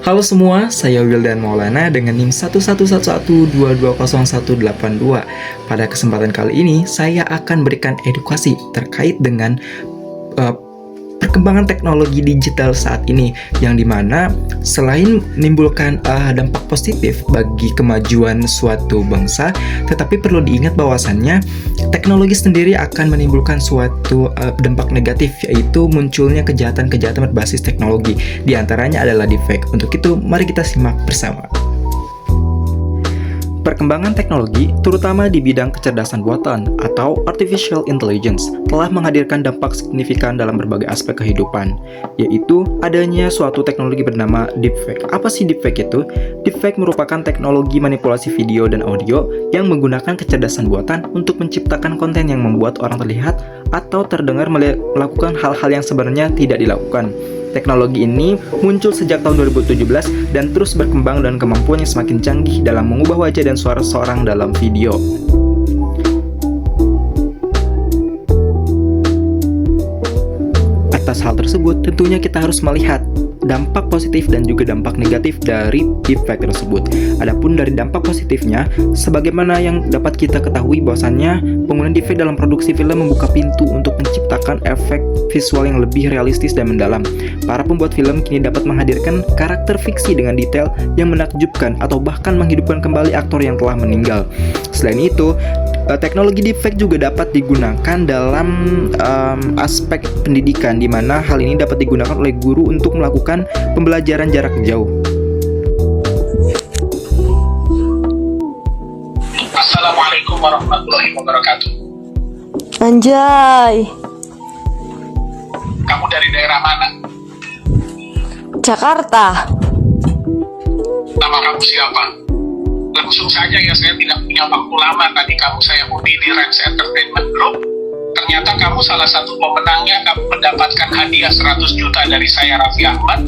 Halo semua, saya Wildan Maulana dengan NIM 11112200182. Pada kesempatan kali ini, saya akan berikan edukasi terkait dengan perkembangan teknologi digital saat ini, yang dimana selain menimbulkan dampak positif bagi kemajuan suatu bangsa, tetapi perlu diingat bahwasannya teknologi sendiri akan menimbulkan suatu dampak negatif, yaitu munculnya kejahatan-kejahatan berbasis teknologi. Di antaranya adalah deepfake. Untuk itu, mari kita simak bersama. Perkembangan teknologi, terutama di bidang kecerdasan buatan atau artificial intelligence, telah menghadirkan dampak signifikan dalam berbagai aspek kehidupan, yaitu adanya suatu teknologi bernama deepfake. Apa sih deepfake itu? Deepfake merupakan teknologi manipulasi video dan audio yang menggunakan kecerdasan buatan untuk menciptakan konten yang membuat orang terlihat atau terdengar melakukan hal-hal yang sebenarnya tidak dilakukan. Teknologi ini muncul sejak tahun 2017 dan terus berkembang dengan kemampuan yang semakin canggih dalam mengubah wajah dan suara seseorang dalam video. Atas hal tersebut, tentunya kita harus melihat dampak positif dan juga dampak negatif dari deepfake tersebut. Adapun dari dampak positifnya, sebagaimana yang dapat kita ketahui bahwasannya penggunaan deepfake dalam produksi film membuka pintu untuk menciptakan efek visual yang lebih realistis dan mendalam. Para pembuat film kini dapat menghadirkan karakter fiksi dengan detail yang menakjubkan atau bahkan menghidupkan kembali aktor yang telah meninggal. Selain itu, teknologi deepfake juga dapat digunakan dalam aspek pendidikan, di mana hal ini dapat digunakan oleh guru untuk melakukan pembelajaran jarak jauh. Assalamualaikum warahmatullahi wabarakatuh. Anjay, Kamu dari daerah mana? Jakarta. Nama kamu siapa? Langsung saja ya, saya tidak punya waktu lama. Tadi saya undi di Rans Entertainment Group. Ternyata kamu salah satu pemenangnya. Kamu mendapatkan hadiah 100 juta dari saya, Raffi Ahmad.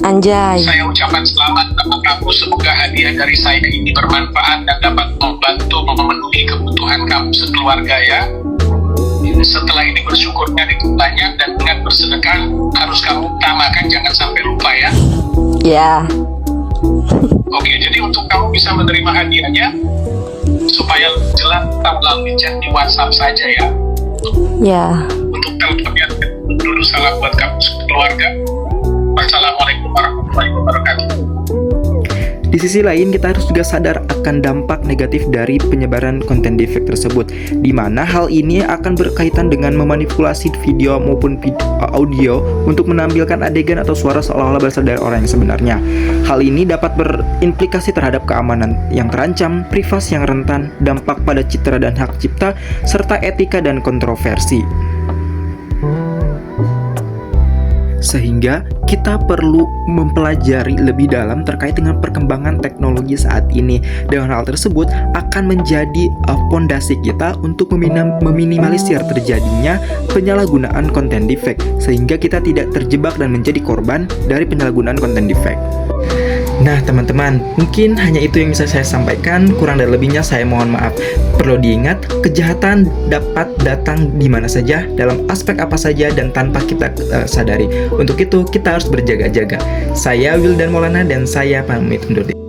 Anjay. Saya ucapkan selamat sama kamu. Semoga hadiah dari saya ini bermanfaat dan dapat membantu memenuhi kebutuhan kamu sekeluarga ya. Setelah ini bersyukurnya itu banyak, dan dengan bersedekah harus kamu utamakan, jangan sampai lupa ya. Ya. Oke, jadi untuk kamu bisa menerima hadiahnya, supaya jelas tetap melalui chat di WhatsApp saja ya. Ya. Untuk teleponnya dulu salam buat kamu sekeluarga. Wassalamualaikum warahmatullahi wabarakatuh. Di sisi lain, kita harus juga sadar akan dampak negatif dari penyebaran konten deepfake tersebut, di mana hal ini akan berkaitan dengan memanipulasi video maupun audio untuk menampilkan adegan atau suara seolah-olah berasal dari orang yang sebenarnya. Hal ini dapat berimplikasi terhadap keamanan yang terancam, privasi yang rentan, dampak pada citra dan hak cipta, serta etika dan kontroversi. Sehingga kita perlu mempelajari lebih dalam terkait dengan perkembangan teknologi saat ini. Dengan hal tersebut akan menjadi fondasi kita untuk meminimalisir terjadinya penyalahgunaan konten deepfake, sehingga kita tidak terjebak dan menjadi korban dari penyalahgunaan konten deepfake. Nah teman-teman, mungkin hanya itu yang bisa saya sampaikan. Kurang dan lebihnya saya mohon maaf. Perlu diingat, kejahatan dapat datang di mana saja, dalam aspek apa saja, dan tanpa kita sadari. Untuk itu kita harus berjaga-jaga. Saya Wildan Maulana dan saya pamit undur diri.